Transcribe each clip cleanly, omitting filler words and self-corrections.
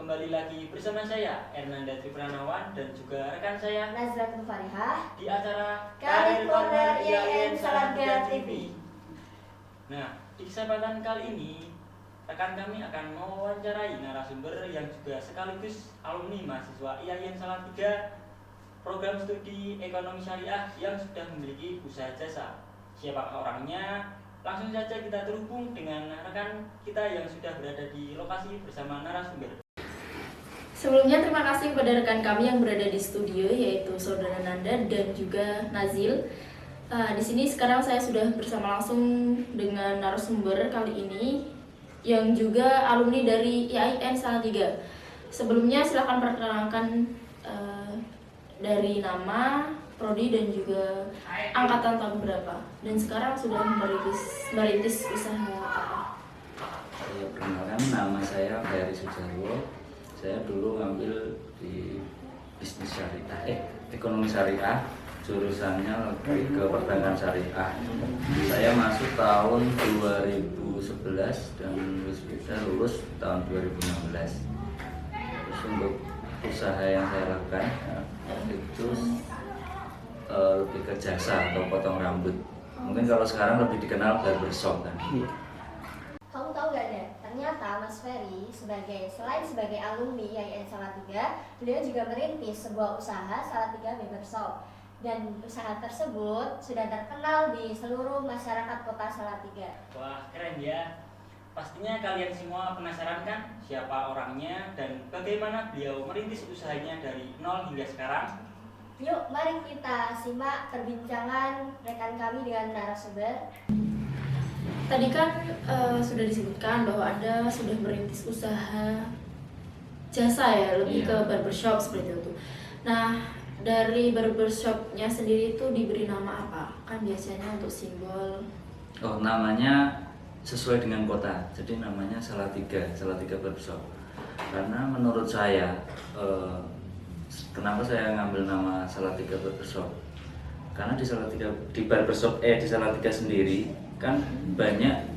kembali lagi bersama saya Ernanda Tripranawan dan juga rekan saya Nazratul Farihah di acara Karir Corner IAIN Salatiga TV. Nah, di kesempatan kali ini rekan kami akan mewawancarai narasumber yang juga sekaligus alumni mahasiswa IAIN Salatiga program studi ekonomi syariah yang sudah memiliki usaha jasa. Siapa orangnya? Langsung saja kita terhubung dengan rekan kita yang sudah berada di lokasi bersama narasumber. Sebelumnya terima kasih kepada rekan kami yang berada di studio, yaitu Saudara Nanda dan juga Nazil. Di sini sekarang saya sudah bersama langsung dengan narasumber kali ini yang juga alumni dari IAIN Salatiga. Sebelumnya silakan perkenalkan dari nama, prodi dan juga angkatan tahun berapa, dan sekarang sudah merintis usaha apa? Perkenalkan, nama saya Ferry Sujarwo. Saya dulu ngambil di bisnis syariah, ekonomi syariah, jurusannya lebih ke perbankan syariah. Saya masuk tahun 2011 dan lulus tahun 2016. Terus untuk usaha yang saya lakukan itu lebih ke jasa atau potong rambut. Mungkin kalau sekarang lebih dikenal barbershop kan. Kamu tahu gak deh, ternyata Mas Ferry selain sebagai alumni IAIN Salatiga, beliau juga merintis sebuah usaha Salatiga Barbershop. Dan usaha tersebut sudah terkenal di seluruh masyarakat kota Salatiga. Wah, keren ya. Pastinya kalian semua penasaran kan siapa orangnya dan bagaimana beliau merintis usahanya dari nol hingga sekarang? Yuk, mari kita simak perbincangan rekan kami dengan narasumber. Tadi kan sudah disebutkan bahwa Anda sudah merintis usaha jasa ya, lebih ke barbershop seperti itu. Nah, dari barbershopnya sendiri itu diberi nama apa? Kan biasanya untuk simbol. Oh, namanya sesuai dengan kota, jadi namanya Salatiga Barbershop. Karena menurut saya, kenapa saya ngambil nama Salatiga Barbershop? Karena di Salatiga sendiri kan banyak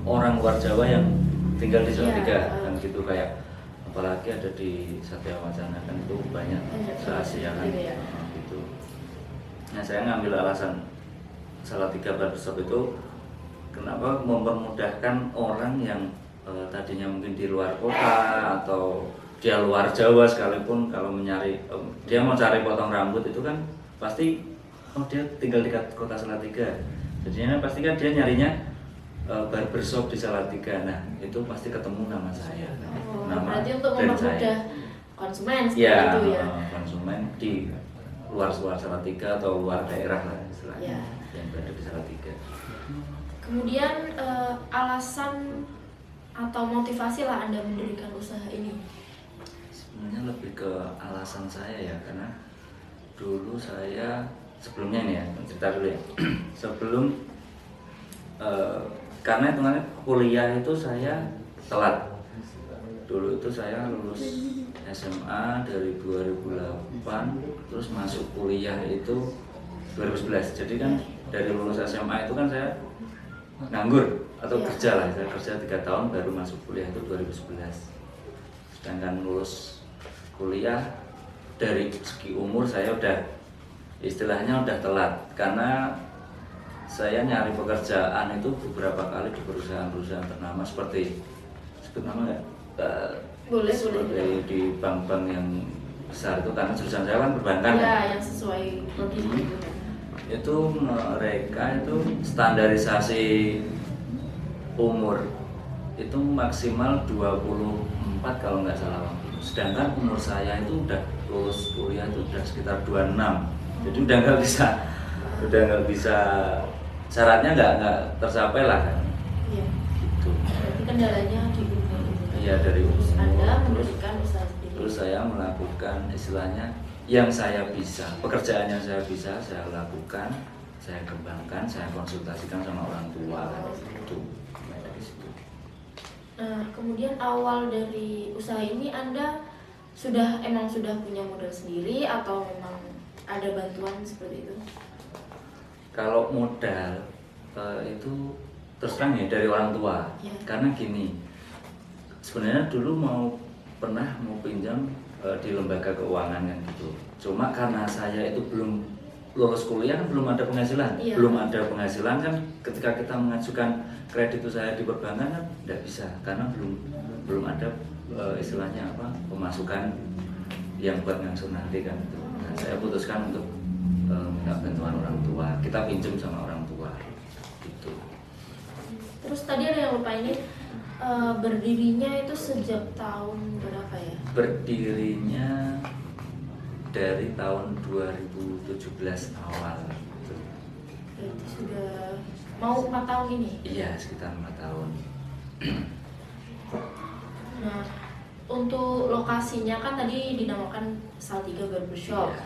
orang luar Jawa yang tinggal di Salatiga, kan gitu, kayak apalagi ada di Satya Wacana kan itu banyak se-Asia kan gitu. Nah, saya ngambil alasan Salatiga Barbershop itu kenapa mempermudahkan orang yang tadinya mungkin di luar kota atau dia luar Jawa sekalipun, kalau dia mau cari potong rambut itu kan pasti dia tinggal di kota Salatiga. Jadinya pasti kan dia nyarinya barbershop di Salatiga. Nah, itu pasti ketemu nama saya. Nama berarti untuk mempermudah konsumen seperti ya, itu ya. Konsumen di luar Salatiga atau luar daerah lah istilahnya, yang berada di Salatiga. Kemudian alasan atau motivasi lah Anda mendirikan usaha ini? Sebenarnya lebih ke alasan saya ya, karena dulu saya sebelumnya ini ya, cerita dulu ya. Sebelum karena hitungannya kuliah itu saya telat. Dulu itu saya lulus SMA dari 2008, terus masuk kuliah itu 2011. Jadi kan dari lulus SMA itu kan saya nganggur atau kerja lah, saya kerja 3 tahun baru masuk kuliah itu 2011. Sedangkan lulus kuliah dari segi umur saya istilahnya udah telat, karena saya nyari pekerjaan itu beberapa kali di perusahaan-perusahaan ternama seperti sebut nama nggak? Boleh. Di bank-bank yang besar itu, karena jurusan saya kan perbankan ya, kan? yang sesuai prodi gitu kan. Itu mereka itu standarisasi umur itu maksimal 24 kalau nggak salah. Sedangkan umur saya itu udah lulus kuliah itu udah sekitar 26. Jadi udah nggak bisa syaratnya nggak tercapai lah kan. Iya. Gitu. Berarti kendalanya di umur itu. Iya, dari umur. Anda mendirikan usaha sendiri. Terus saya melakukan istilahnya yang saya bisa, pekerjaan yang saya bisa saya lakukan, saya kembangkan, saya konsultasikan sama orang tua kan itu. Nah, kemudian awal dari usaha ini Anda sudah punya modal sendiri atau memang ada bantuan seperti itu? Kalau modal itu terus terang ya dari orang tua. Ya. Karena gini, sebenarnya dulu mau pernah mau pinjam di lembaga keuangan kan gitu. Cuma karena saya itu belum lulus kuliah kan belum ada penghasilan, Iya. belum ada penghasilan kan ketika kita mengajukan kredit usaha di perbankan kan tidak bisa karena belum ada istilahnya apa pemasukan yang buat ngangsur nanti kan gitu. Nah, saya putuskan untuk minta bantuan orang tua, kita pinjam sama orang tua gitu. Terus tadi ada yang lupa ini, berdirinya itu sejak tahun berapa ya? Berdirinya dari tahun 2017 awal gitu. Berarti sudah mau 4 tahun ini. Iya, sekitar 4 tahun. Nah, untuk lokasinya kan tadi dinamakan Salatiga Barbershop. Iya.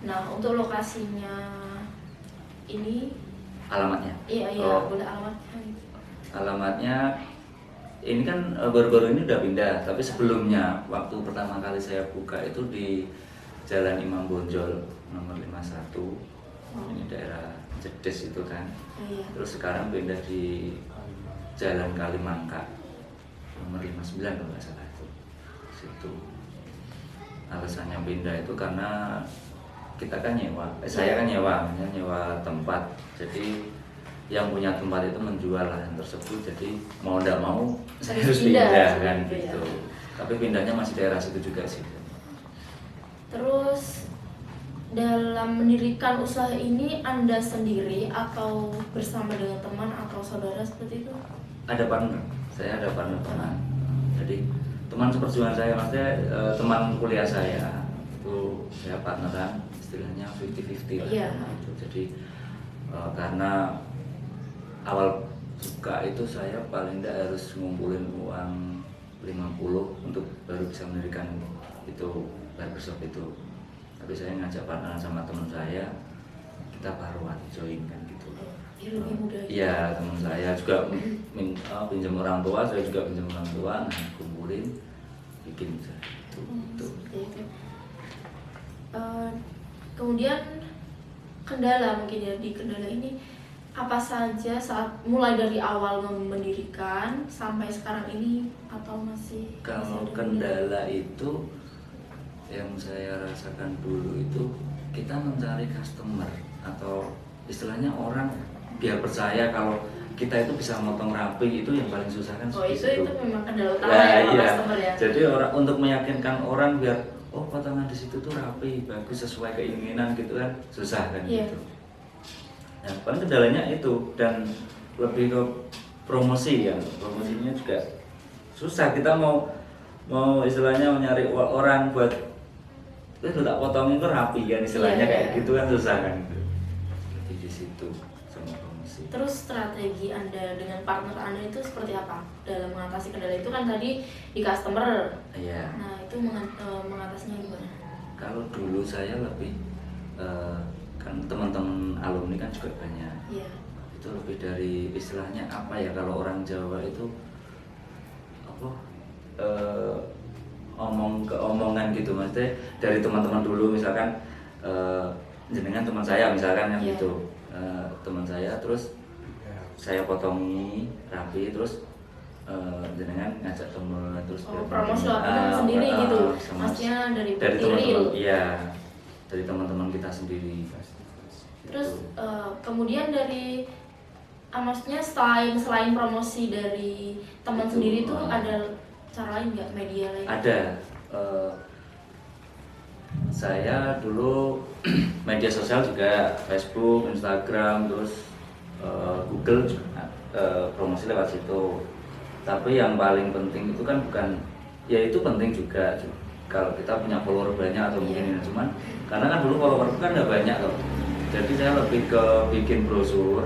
Nah, untuk lokasinya ini, Alamatnya? iya Oh. boleh alamatnya. Alamatnya ini kan baru-baru ini udah pindah, tapi sebelumnya waktu pertama kali saya buka itu di Jalan Imam Bonjol nomor 51. Ini daerah Jedes itu kan. Iya. Terus sekarang pindah di Jalan Kalimangka nomor 59 kalau nggak salah itu. Situ. Alasannya pindah itu karena kita kan nyewa, saya kan nyewa tempat. Jadi yang punya tempat itu menjual lahan tersebut, jadi mau tidak mau saya harus pindah kan gitu. Tapi pindahnya masih daerah situ juga sih. Terus dalam mendirikan usaha ini Anda sendiri atau bersama dengan teman atau saudara seperti itu? Ada partner, saya ada partner teman. Jadi teman seperjuangan saya, maksudnya teman kuliah saya itu saya partneran, istilahnya 50-50 lah. Iya. Gitu. Jadi karena awal buka itu saya paling tidak harus ngumpulin uang 50 untuk baru bisa mendirikan itu barbershop itu. Tapi saya ngajak partneran sama teman saya, kita baruan join kan gitu. Ya, lebih mudah. Iya, teman saya juga pinjam orang tua, saya juga pinjam orang tua, nah kumpulin bikin usaha itu. Seperti itu. Kemudian kendala mungkin ya, di kendala ini apa saja saat mulai dari awal mendirikan sampai sekarang ini atau masih Kalau ada kendala itu yang saya rasakan dulu itu kita mencari customer atau istilahnya orang biar percaya kalau kita itu bisa motong rapi, itu yang paling susah kan. Oh, di itu situ. memang kendala utama Nah, ya, iya. customer ya. Jadi orang untuk meyakinkan orang biar oh potongan di situ tuh rapi, bagus sesuai keinginan gitu kan, susah kan Iya. gitu. Nah, paling kendalanya itu dan lebih ke promosi ya, promosinya juga susah. Kita mau istilahnya nyari orang buat itu tak potongin tuh rapi kan istilahnya Iya, kayak iya. gitu kan susah kan. Jadi di situ sama promosi. Terus strategi Anda dengan partner Anda itu seperti apa dalam mengatasi kendala itu? Kan tadi di customer. Iya. Nah, itu mengatasinya gimana? Kalau dulu saya lebih kan teman-teman alumni kan juga banyak. Iya. Itu lebih dari istilahnya apa ya, kalau orang Jawa itu apa omongan gitu, maksudnya dari teman-teman dulu misalkan jenengan teman saya misalkan kan Iya. gitu, teman saya terus saya potongi rapi terus jenengan ngajak temen terus Oh, biar promosi temen- lewat teman sendiri gitu. sama- Maksudnya dari dari bukti teman-teman, real. iya, dari teman-teman kita sendiri. Terus Gitu. kemudian dari maksudnya selain promosi dari teman Itu, sendiri itu ada cara lain nggak, media lain? Ada. Saya dulu media sosial juga, Facebook, Instagram, terus Google juga, promosi lewat situ. Tapi yang paling penting itu kan bukan, ya itu penting juga kalau kita punya follower banyak atau mungkin Iya. cuman karena kan dulu follower kan nggak banyak loh. Jadi saya lebih ke bikin brosur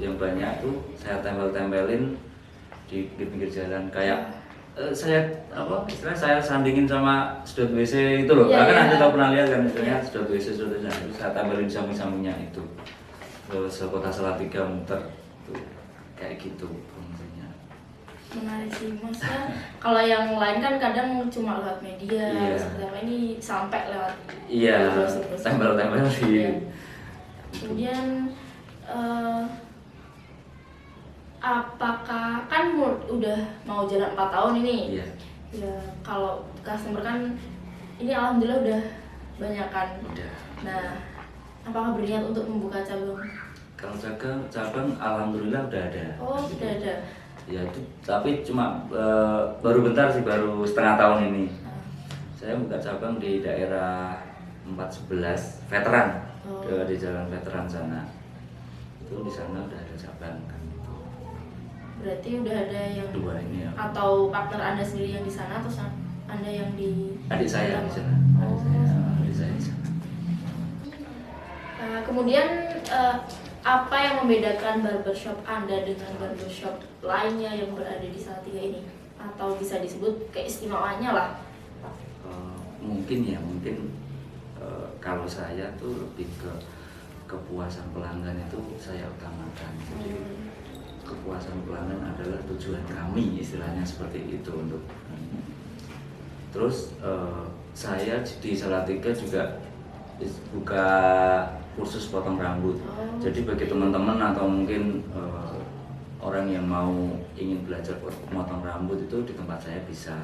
yang banyak tuh saya tempelin di pinggir jalan kayak saya apa istilahnya saya sandingin sama sedot WC itu loh. Iya, Kan iya. Anda tahu pernah lihat kan istilahnya Iya. sedot WC itu saya tempelin di samping-sampingnya itu. Terus Kota Salatiga muter tuh kayak gitu promosinya. Menarik sih, maksudnya kalau yang lain kan kadang cuma lewat media, Iya. seperti apa, ini sampai lewat Iya, brosur-brosur. tempel-tempel di Iya. Kemudian apakah kan udah mau jalan 4 tahun ini? Iya. Ya, kalau customer kan ini alhamdulillah udah banyak kan. Udah. Nah, apakah berniat untuk membuka cabang? Kalau cabang alhamdulillah udah ada. Oh, sudah ada. Ya itu, tapi cuma baru bentar sih, baru setengah tahun ini. Saya buka cabang di daerah 411 veteran, di jalan veteran sana. Itu di sana udah ada cabang kan. Berarti udah ada yang Dua ini ya. atau partner Anda sendiri yang di sana atau Anda yang di Adik saya di sana. Oh. Adik saya di sana. Kemudian apa yang membedakan barbershop Anda dengan barbershop lainnya yang berada di Salatiga ini? Atau bisa disebut keistimewaannya lah? Mungkin kalau saya tuh lebih ke kepuasan pelanggan itu saya utamakan. Jadi kepuasan pelanggan adalah tujuan kami, istilahnya seperti itu untuk. Terus saya di Salatiga juga buka kursus potong rambut. Jadi bagi teman-teman atau mungkin orang yang ingin belajar potong rambut itu di tempat saya bisa.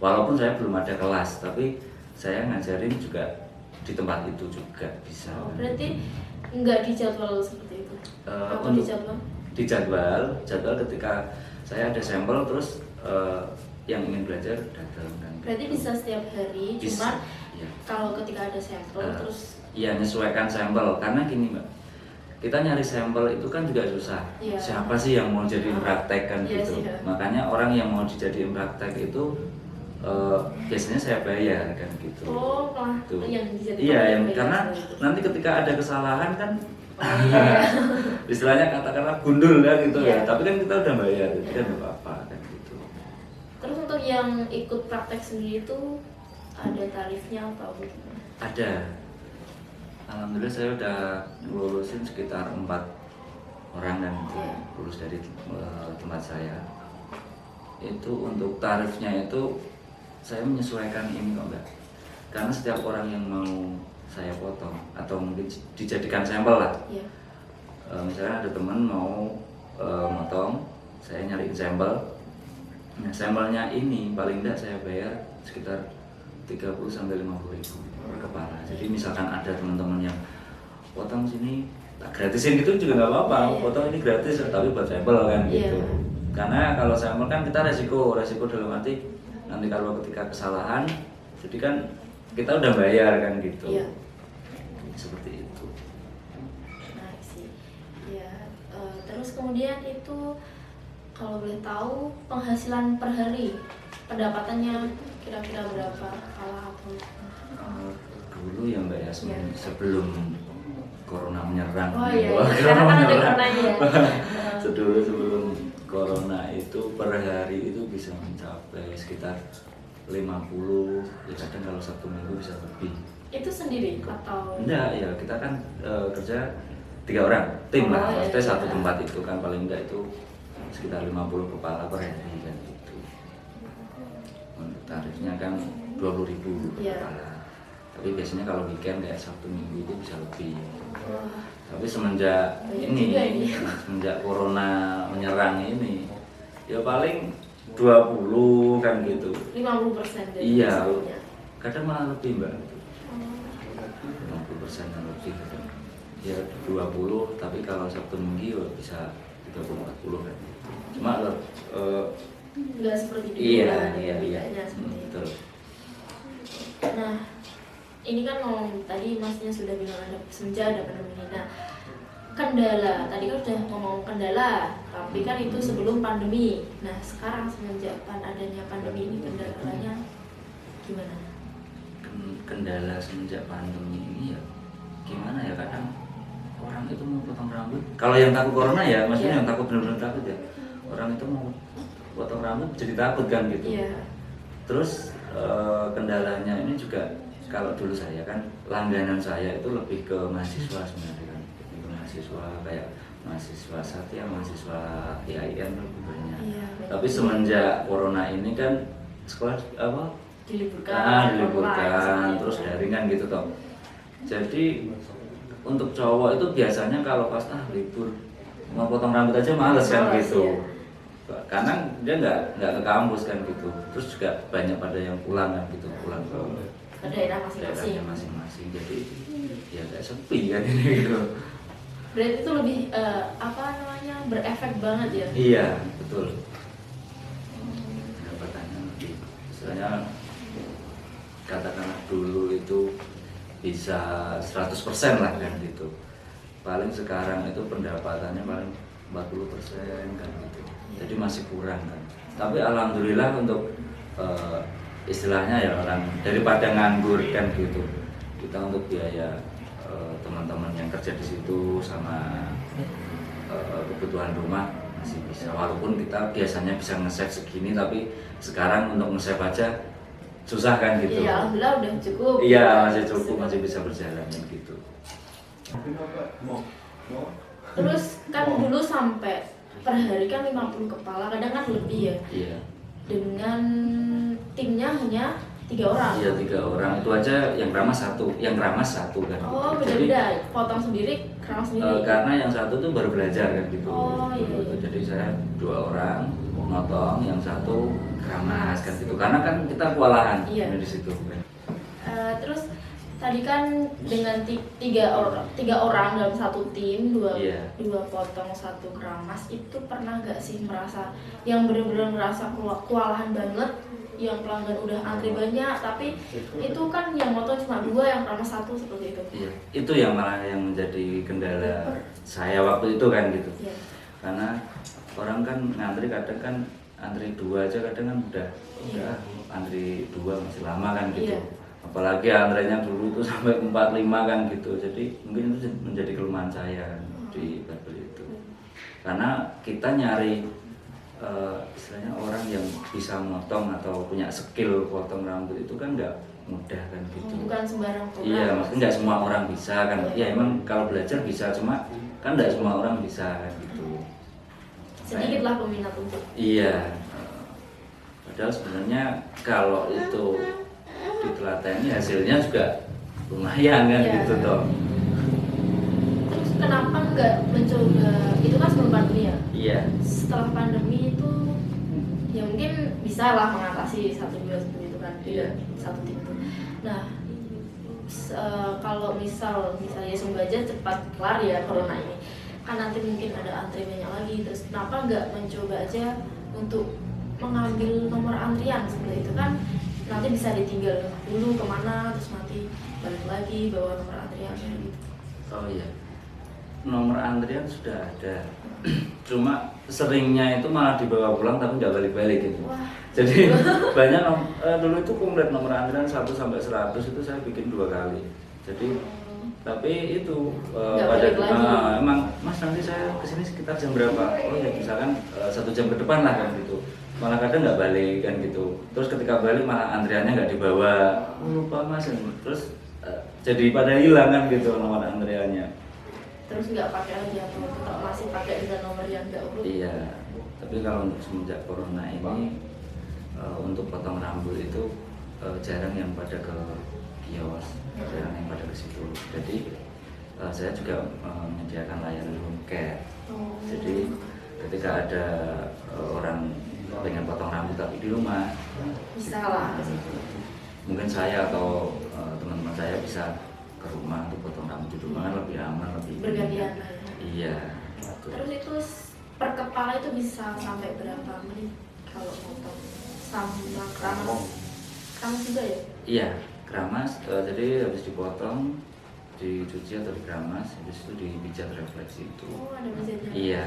Walaupun saya belum ada kelas, tapi saya ngajarin juga di tempat itu juga bisa. Berarti nggak dijadwal seperti itu? Apa dijadwal? Jadwal ketika saya ada sampel, terus yang ingin belajar datang kan. Berarti bisa setiap hari, bisa, cuma ya. kalau ketika ada sampel terus iya, menyesuaikan sampel, karena gini Mbak, kita nyari sampel itu kan juga susah. Iya. Siapa sih yang mau jadiin praktek kan Iya gitu. sih, ya. Makanya orang yang mau dijadiin praktek itu biasanya saya bayar kan gitu. Oh, malah Tuh. yang dijadikan Iya, yang bayar karena gitu. nanti ketika ada kesalahan kan Iya. istilahnya katakanlah gundul kan gitu Iya. ya. Tapi kan kita udah bayar, jadi kan nggak apa-apa kan gitu. Terus untuk yang ikut praktek sendiri itu ada tarifnya atau gimana? Ada. Alhamdulillah saya udah lulusin sekitar 4 orang dan lulus dari tempat saya. Itu untuk tarifnya itu saya menyesuaikan ini kok Mbak. Karena setiap orang yang mau saya potong atau mungkin dijadikan sampel lah. Iya. Misalnya ada teman mau motong, saya nyariin sampel. Nah, sampelnya ini paling tidak saya bayar sekitar 30 sampai 50 ribu per kepala. Jadi misalkan ada teman-teman yang potong sini tak gratisin gitu juga nggak apa-apa. Iya. Potong ini gratis tapi buat sampel kan Iya. gitu. Karena kalau sampel kan kita resiko dalam arti nanti kalau ketika kesalahan, jadi kan kita udah bayar kan gitu. Iya. Seperti itu. Nah, sih. Ya, terus kemudian itu kalau boleh tahu penghasilan per hari pendapatannya kira-kira berapa kalau aku? Dulu ya Mbak ya, sebelum corona menyerang. Oh iya, Wah, karena kan ada coronanya ya. sebelum corona itu per hari itu bisa mencapai sekitar 50, ya kadang kalau Sabtu Minggu bisa lebih. Itu sendiri atau? Enggak, ya kita kan kerja 3 orang, tim lah, Oh, iya, maksudnya iya. satu tempat itu kan paling enggak itu sekitar 50 kepala per hari kan gitu. Untuk tarifnya kan 20.000 per Iya. kepala. Tapi biasanya kalau weekend kayak Sabtu Minggu itu bisa lebih. Wah, Tapi semenjak banyak juga ini. semenjak corona menyerang ini, ya paling 20 kan gitu. 50% dari Iya, sebelumnya. kadang malah lebih Mbak. 50% dan lebih. Ya 20, tapi kalau Sabtu Minggu ya bisa 30-40 kan. Cuma Nggak seperti dulu iya, kan, iya, iya. bedanya seperti itu. Betul. Nah, ini kan ngomong tadi masnya sudah bilang ada senja, ada pandemi. Nah, kendala tadi kan udah ngomong kendala, tapi kan itu sebelum pandemi. Nah, sekarang semenjak adanya pandemi ini kendalanya gimana? Kendala semenjak pandemi ini ya gimana ya, kadang orang itu mau potong rambut. Kalau yang takut corona ya, maksudnya Iya. yang takut benar-benar takut ya. Orang itu mau potong rambut jadi takut kan gitu. Iya. Terus kendalanya ini juga kalau dulu saya kan langganan saya itu lebih ke mahasiswa sebenarnya kan. Lebih ke mahasiswa kayak mahasiswa Satya, mahasiswa IAIN lebih banyak. Iya, Tapi semenjak corona ini kan sekolah diliburkan, diliburkan, online, terus gitu. daringan gitu toh. Jadi untuk cowok itu biasanya kalau pas libur mau potong rambut aja males kan Males, gitu. iya. karena dia nggak ke kampus kan gitu, terus juga banyak pada yang pulang kan gitu, pulang ke daerah masing-masing. daerahnya masing-masing, jadi ya nggak sepi kan ini gitu. Berarti itu lebih apa namanya, berefek banget ya? Iya betul, pendapatannya lebih, misalnya katakanlah dulu itu bisa 100% lah kan gitu, paling sekarang itu pendapatannya paling 40% kan gitu, jadi masih kurang kan. Tapi alhamdulillah untuk istilahnya ya orang daripada nganggur kan gitu, kita untuk biaya teman-teman yang kerja di situ sama kebutuhan rumah masih bisa, walaupun kita biasanya bisa nge-save segini, tapi sekarang untuk nge-save aja susah kan gitu. Iya, alhamdulillah udah cukup. Iya, masih cukup, masih bisa berjalan kan gitu. Terus kan dulu sampai per hari kan 50 kepala, kadang kan lebih ya. Iya. Dengan timnya hanya 3 orang. Iya, 3 orang itu aja, yang keramas satu kan. Oh, Jadi, beda-beda. Potong sendiri, keramas sendiri. karena yang satu tuh baru belajar kan gitu. Oh, iya. Jadi saya 2 orang motong, yang satu keramas kan gitu. Karena kan kita kewalahan Iya. di situ kan. Terus tadi kan dengan 3 orang dalam satu tim, Iya. dua potong, 1 keramas, itu pernah nggak sih merasa yang benar-benar merasa kewalahan banget, yang pelanggan udah antri banyak, tapi itu kan yang motong cuma 2, yang keramas 1, seperti itu? Iya, itu yang malah yang menjadi kendala saya waktu itu kan gitu. Iya. Karena orang kan ngantri kadang kan antri 2 aja kadang kan udah antri 2 masih lama kan gitu. Iya. Apalagi antrinya dulu itu sampai 4-5 kan gitu. Jadi mungkin itu menjadi kelemahan saya kan di barbel itu. Karena kita nyari istilahnya orang yang bisa motong atau punya skill potong rambut itu kan nggak mudah kan gitu. Bukan sembarang orang. Iya, maksudnya nggak semua orang bisa kan. Ya emang kalau belajar bisa, cuma kan nggak semua orang bisa kan gitu. Sedikitlah peminat untuk. Iya. Padahal sebenarnya kalau itu ditelateni hasilnya juga lumayan kan Iya. gitu toh. Terus kenapa nggak mencoba, itu kan sebelum pandemi ya? Iya. Setelah pandemi itu ya mungkin bisa lah mengatasi 1-2 seperti itu kan, Iya. satu tim itu. Nah, kalau misalnya semoga aja cepat kelar ya corona ini, kan nanti mungkin ada antri banyak lagi, terus kenapa nggak mencoba aja untuk mengambil nomor antrian seperti itu kan, nanti bisa ditinggal dulu kemana, terus nanti balik lagi bawa nomor antrian gitu. Oh iya. Nomor antrian sudah ada. Cuma seringnya itu malah dibawa pulang tapi nggak balik-balik gitu. Wah. Jadi banyak dulu itu komplit nomor antrian 1 sampai 100 itu saya bikin 2 kali. Jadi tapi itu Nggak pada balik lagi. emang Mas nanti saya kesini sekitar jam berapa? Oh ya misalkan 1 jam ke depan lah kan gitu. Malah kadang nggak balik kan gitu. Terus ketika balik malah antriannya nggak dibawa. Oh, lupa Mas. Terus jadi pada hilang kan gitu nomor antriannya. Terus nggak pakai lagi atau tetap masih pakai dengan nomor yang nggak urut? Iya, tapi kalau untuk semenjak corona ini untuk potong rambut itu jarang yang pada ke kios, jarang yang pada ke situ. Jadi saya juga menyediakan layanan home care. Jadi ketika ada orang pengen potong rambut tapi di rumah, Bisa lah ke situ. mungkin saya atau teman-teman saya bisa ke rumah untuk potong rambut di rumah kan lebih aman, lebih Bergantian lah ya. Iya. Betul. Terus itu per kepala itu bisa sampai berapa menit kalau potong sama keramas? Keramas juga ya? Iya, keramas. Jadi habis dipotong, dicuci atau dikeramas, habis itu dipijat refleksi itu. Oh, ada mesinnya. Iya,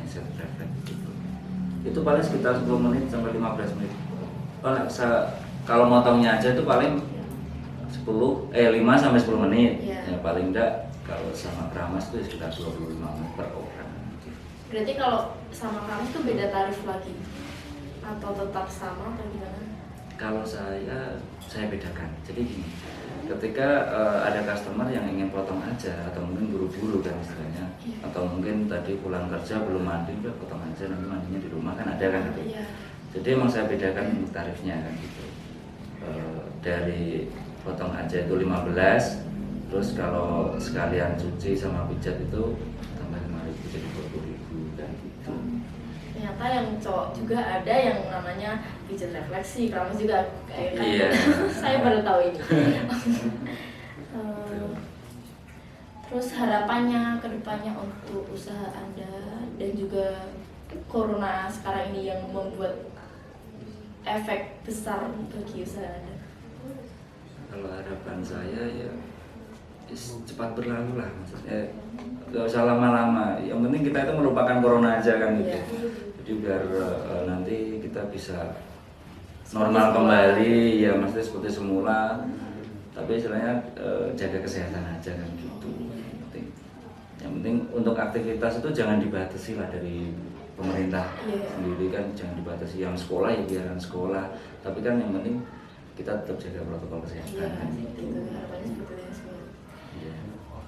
mesin refleksi itu. Itu paling sekitar 10 menit sampai 15 menit. Kalau motongnya aja itu paling 5 sampai 10 menit. Iya. Ya, paling enggak kalau sama keramas itu sekitar 25 menit per orang. Berarti kalau sama keramas itu beda tarif lagi? Atau tetap sama atau gimana? Kalau saya bedakan. Jadi gini, ketika ada customer yang ingin potong aja atau mungkin buru-buru kan istilahnya, atau mungkin tadi pulang kerja belum mandi, udah potong aja nanti mandinya di rumah kan ada kan gitu. Iya. Jadi emang saya bedakan tarifnya kan gitu. Dari potong aja itu 15, terus kalau sekalian cuci sama pijat itu tambah 5.000 jadi 20.000 kan gitu. Ternyata ternyata yang cowok juga ada yang namanya pijat refleksi, keramas juga kayak kan. Iya. Saya baru tahu ini. Terus harapannya kedepannya untuk usaha Anda dan juga corona sekarang ini yang membuat efek besar bagi usaha Anda. Kalau harapan saya ya cepat berlalu lah, maksudnya gak usah lama-lama. Yang penting kita itu melupakan corona aja kan gitu. Jadi biar nanti kita bisa normal kembali, ya maksudnya seperti semula. Tapi istilahnya jaga kesehatan aja kan gitu. Yang penting untuk aktivitas itu jangan dibatasi lah dari pemerintah sendiri kan, jangan dibatasi. Yang sekolah ya biaran sekolah, tapi kan yang penting kita tetap jaga protokol kesehatan.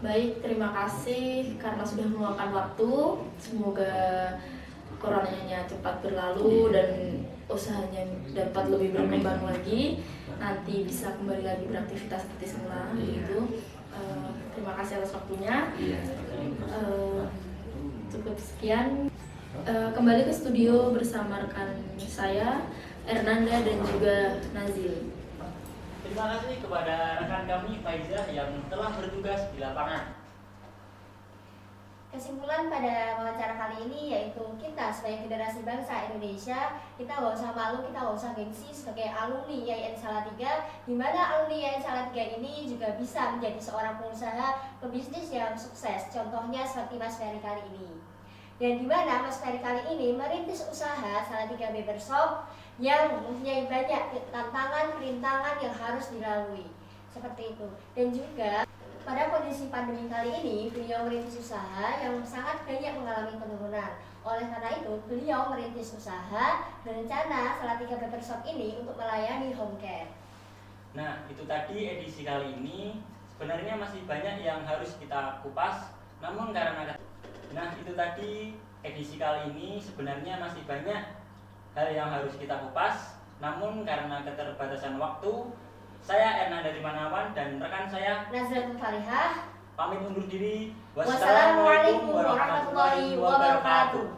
Baik, terima kasih karena sudah meluangkan waktu. Semoga coronanya cepat berlalu dan usahanya dapat lebih berkembang lagi. Nanti bisa kembali lagi beraktivitas seperti semula gitu. Terima kasih atas waktunya. Cukup sekian. Kembali ke studio bersama rekan saya Ernanda dan juga Nazil. Terima kasih kepada rekan kami Faizah yang telah bertugas di lapangan. Kesimpulan pada wawancara kali ini yaitu kita sebagai generasi bangsa Indonesia, kita gak usah malu, kita gak usah gengsi sebagai alumni YIN Salatiga, di mana alumni YIN Salatiga ini juga bisa menjadi seorang pengusaha, pebisnis yang sukses. Contohnya seperti Mas Ferry kali ini. Dan di mana Mas Ferry kali ini merintis usaha Salatiga Barbershop yang mempunyai banyak tantangan, rintangan yang harus dilalui. Seperti itu. Dan juga pada kondisi pandemi kali ini, beliau merintis usaha yang sangat banyak mengalami penurunan. Oleh karena itu, beliau merintis usaha berencana Salatiga Barbershop ini untuk melayani home care. Nah, itu tadi edisi kali ini. Sebenarnya masih banyak yang harus kita kupas, namun karena itu tadi edisi kali ini sebenarnya masih banyak hal yang harus kita kupas, namun karena keterbatasan waktu, saya Ernanda Manawan dan rekan saya Nazratul Falihah pamit undur diri. Wassalamualaikum warahmatullahi wabarakatuh.